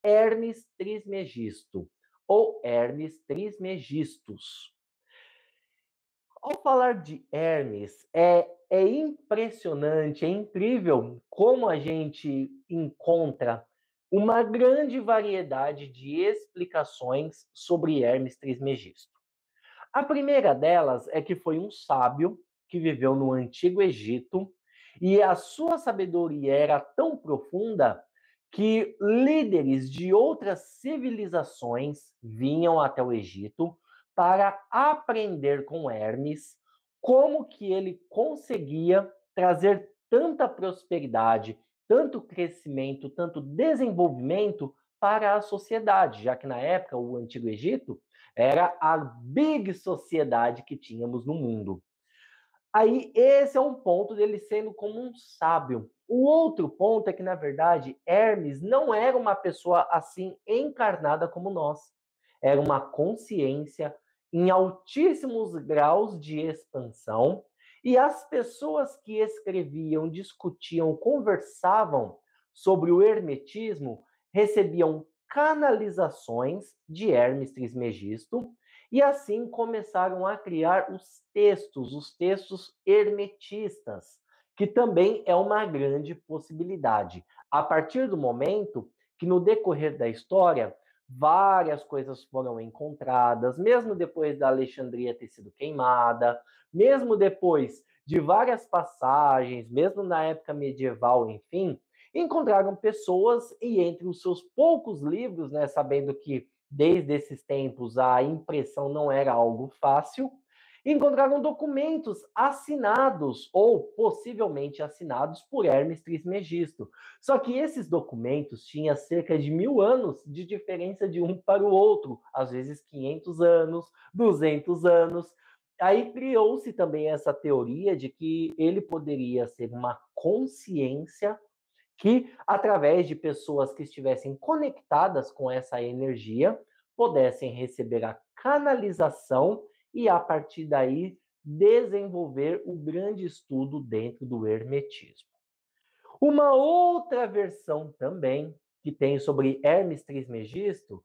Hermes Trismegisto ou Hermes Trismegistus. Ao falar de Hermes, é impressionante, é incrível como a gente encontra uma grande variedade de explicações sobre Hermes Trismegisto. A primeira delas é que foi um sábio que viveu no Antigo Egito e a sua sabedoria era tão profunda que líderes de outras civilizações vinham até o Egito para aprender com Hermes como que ele conseguia trazer tanta prosperidade, tanto crescimento, tanto desenvolvimento para a sociedade, já que na época o Antigo Egito era a big sociedade que tínhamos no mundo. Aí, esse é um ponto dele sendo como um sábio. O outro ponto é que, na verdade, Hermes não era uma pessoa assim encarnada como nós. Era uma consciência em altíssimos graus de expansão. E as pessoas que escreviam, discutiam, conversavam sobre o hermetismo recebiam canalizações de Hermes Trismegisto e assim começaram a criar os textos hermetistas, que também é uma grande possibilidade. A partir do momento que, no decorrer da história, várias coisas foram encontradas, mesmo depois da Alexandria ter sido queimada, mesmo depois de várias passagens, mesmo na época medieval, enfim, encontraram pessoas e entre os seus poucos livros, né, sabendo que desde esses tempos a impressão não era algo fácil, encontraram documentos assinados ou possivelmente assinados por Hermes Trismegisto. Só que esses documentos tinham cerca de 1000 anos de diferença de um para o outro, às vezes 500 anos, 200 anos. Aí criou-se também essa teoria de que ele poderia ser uma consciência que, através de pessoas que estivessem conectadas com essa energia, pudessem receber a canalização e, a partir daí, desenvolver o grande estudo dentro do hermetismo. Uma outra versão também que tem sobre Hermes Trismegisto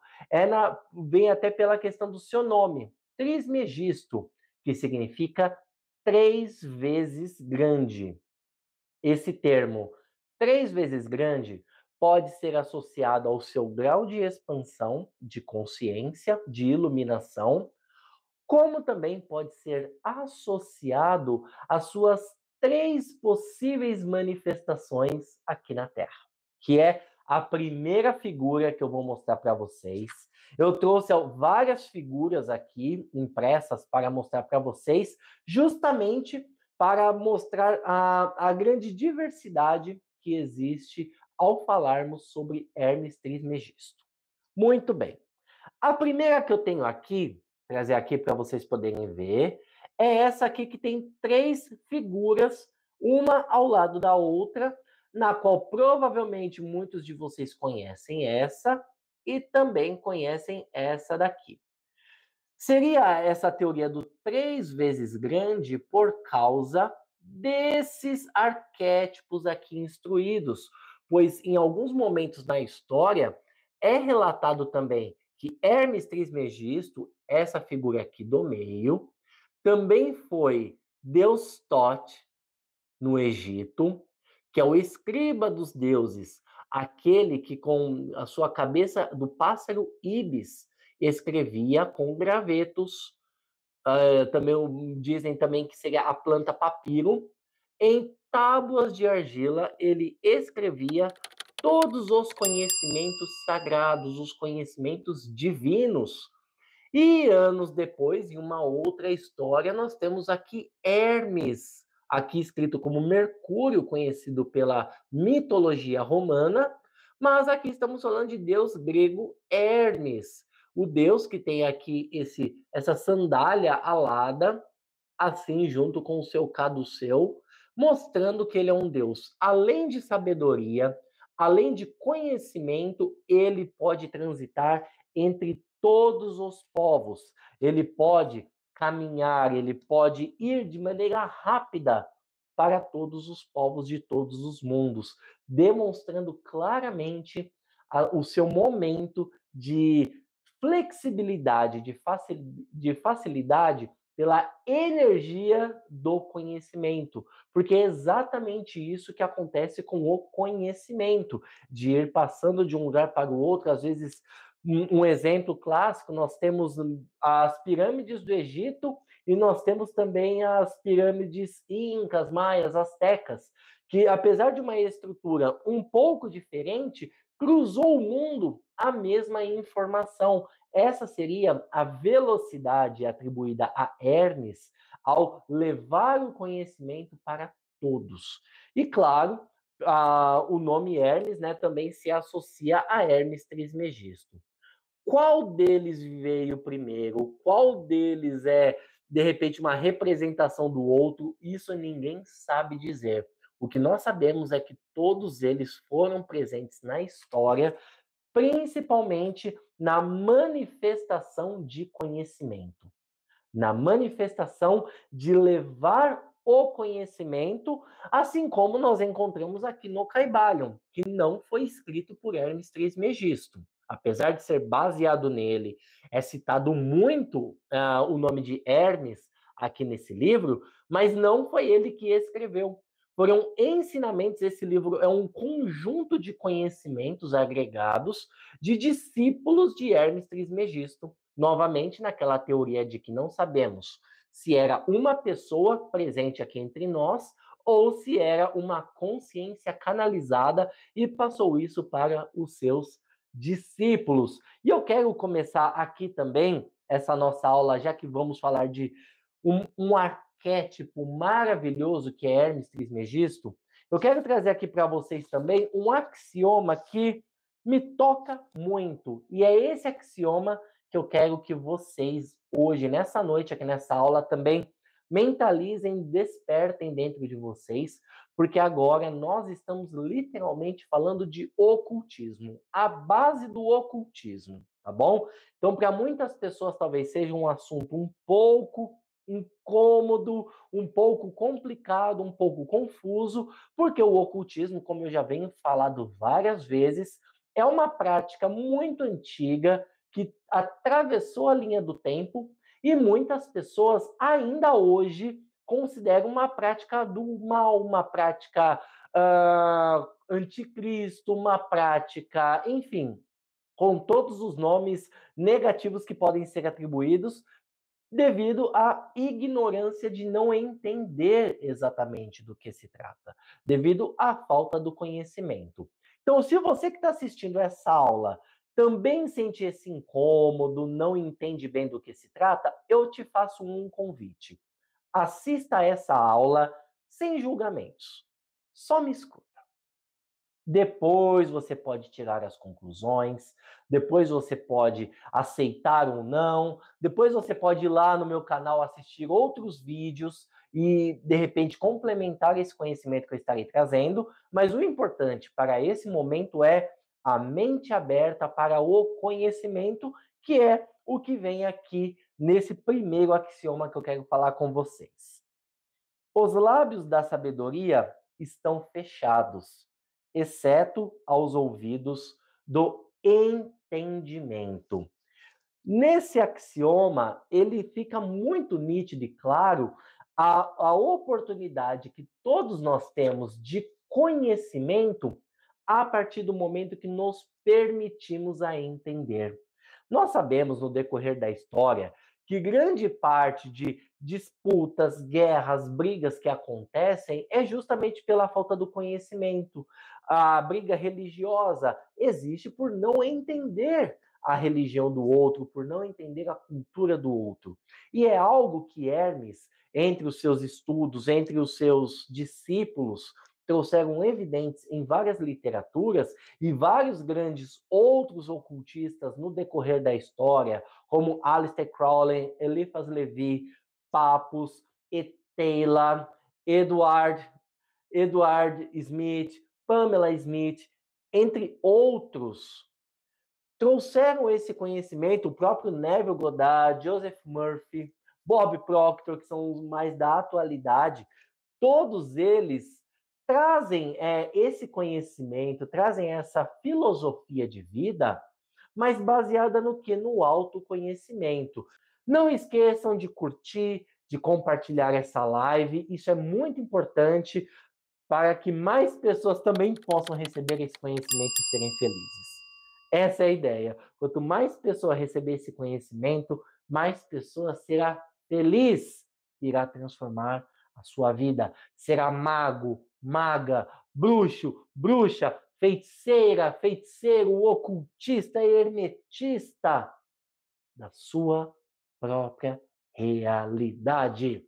vem até pela questão do seu nome, Trismegisto, que significa 3 vezes grande. Esse termo 3 vezes grande pode ser associado ao seu grau de expansão, de consciência, de iluminação, como também pode ser associado às suas 3 possíveis manifestações aqui na Terra, que é a primeira figura que eu vou mostrar para vocês. Eu trouxe várias figuras aqui impressas para mostrar para vocês, justamente para mostrar a grande diversidade que existe ao falarmos sobre Hermes Trismegisto. Muito bem. A primeira que eu tenho aqui, trazer aqui para vocês poderem ver, é essa aqui que tem 3 figuras, uma ao lado da outra, na qual provavelmente muitos de vocês conhecem essa e também conhecem essa daqui. Seria essa teoria do 3 vezes grande por causa desses arquétipos aqui instruídos, pois em alguns momentos da história é relatado também que Hermes Trismegisto, essa figura aqui do meio, também foi Deus Tote no Egito, que é o escriba dos deuses, aquele que com a sua cabeça do pássaro ibis escrevia com gravetos. Também dizem também que seria a planta papiro. Em tábuas de argila, ele escrevia todos os conhecimentos sagrados, os conhecimentos divinos. E anos depois, em uma outra história, nós temos aqui Hermes, aqui escrito como Mercúrio, conhecido pela mitologia romana, mas aqui estamos falando de deus grego Hermes, o deus que tem aqui essa sandália alada, assim junto com o seu caduceu, mostrando que ele é um deus, além de sabedoria, além de conhecimento, ele pode transitar entre todos os povos. Ele pode caminhar, ele pode ir de maneira rápida para todos os povos de todos os mundos, demonstrando claramente o seu momento de flexibilidade, de facilidade pela energia do conhecimento, porque é exatamente isso que acontece com o conhecimento, de ir passando de um lugar para o outro. Às vezes, um exemplo clássico, nós temos as pirâmides do Egito e nós temos também as pirâmides incas, maias, astecas, que apesar de uma estrutura um pouco diferente, cruzou o mundo a mesma informação. Essa seria a velocidade atribuída a Hermes ao levar o conhecimento para todos. E claro, o nome Hermes, né, também se associa a Hermes Trismegisto. Qual deles veio primeiro? Qual deles é, de repente, uma representação do outro? Isso ninguém sabe dizer. O que nós sabemos é que todos eles foram presentes na história, principalmente na manifestação de conhecimento, na manifestação de levar o conhecimento, assim como nós encontramos aqui no Caibalion, que não foi escrito por Hermes Trismegisto. Apesar de ser baseado nele, é citado muito o nome de Hermes aqui nesse livro, mas não foi ele que escreveu. Foram ensinamentos, esse livro é um conjunto de conhecimentos agregados de discípulos de Hermes Trismegisto, novamente naquela teoria de que não sabemos se era uma pessoa presente aqui entre nós ou se era uma consciência canalizada e passou isso para os seus discípulos. E eu quero começar aqui também essa nossa aula, já que vamos falar de um arquétipo maravilhoso que é Hermes Trismegisto. Eu quero trazer aqui para vocês também um axioma que me toca muito. E é esse axioma que eu quero que vocês, hoje, nessa noite, aqui nessa aula, também mentalizem, despertem dentro de vocês, porque agora nós estamos literalmente falando de ocultismo, a base do ocultismo, tá bom? Então, para muitas pessoas, talvez seja um assunto um pouco incômodo, um pouco complicado, um pouco confuso, porque o ocultismo, como eu já venho falado várias vezes, é uma prática muito antiga que atravessou a linha do tempo e muitas pessoas ainda hoje consideram uma prática do mal, uma prática anticristo, uma prática, enfim, com todos os nomes negativos que podem ser atribuídos, devido à ignorância de não entender exatamente do que se trata, devido à falta do conhecimento. Então, se você que está assistindo essa aula também sente esse incômodo, não entende bem do que se trata, eu te faço um convite. Assista a essa aula sem julgamentos. Só me escuta. Depois você pode tirar as conclusões, depois você pode aceitar ou não, depois você pode ir lá no meu canal assistir outros vídeos e, de repente, complementar esse conhecimento que eu estarei trazendo, mas o importante para esse momento é a mente aberta para o conhecimento, que é o que vem aqui nesse primeiro axioma que eu quero falar com vocês. Os lábios da sabedoria estão fechados, exceto aos ouvidos do entendimento. Nesse axioma, ele fica muito nítido e claro a oportunidade que todos nós temos de conhecimento a partir do momento que nos permitimos a entender. Nós sabemos no decorrer da história que grande parte de disputas, guerras, brigas que acontecem é justamente pela falta do conhecimento. A briga religiosa existe por não entender a religião do outro, por não entender a cultura do outro. E é algo que Hermes, entre os seus estudos, entre os seus discípulos, trouxeram evidentes em várias literaturas e vários grandes outros ocultistas no decorrer da história, como Aleister Crowley, Eliphas Levi, Papus, Taylor, Edward Smith, Pamela Smith, entre outros, trouxeram esse conhecimento, o próprio Neville Goddard, Joseph Murphy, Bob Proctor, que são os mais da atualidade, todos eles trazem esse conhecimento, trazem essa filosofia de vida, mas baseada no que? No autoconhecimento. Não esqueçam de curtir, de compartilhar essa live, isso é muito importante para que mais pessoas também possam receber esse conhecimento e serem felizes. Essa é a ideia. Quanto mais pessoa receber esse conhecimento, mais pessoa será feliz, irá transformar a sua vida. Será mago, maga, bruxo, bruxa, feiticeira, feiticeiro, ocultista, hermetista da sua própria realidade.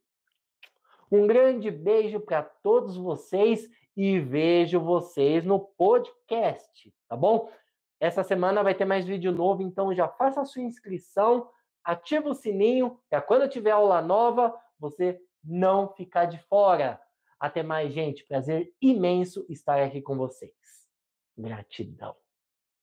Um grande beijo para todos vocês e vejo vocês no podcast, tá bom? Essa semana vai ter mais vídeo novo, então já faça a sua inscrição, ativa o sininho, para quando tiver aula nova, você não ficar de fora. Até mais, gente. Prazer imenso estar aqui com vocês. Gratidão.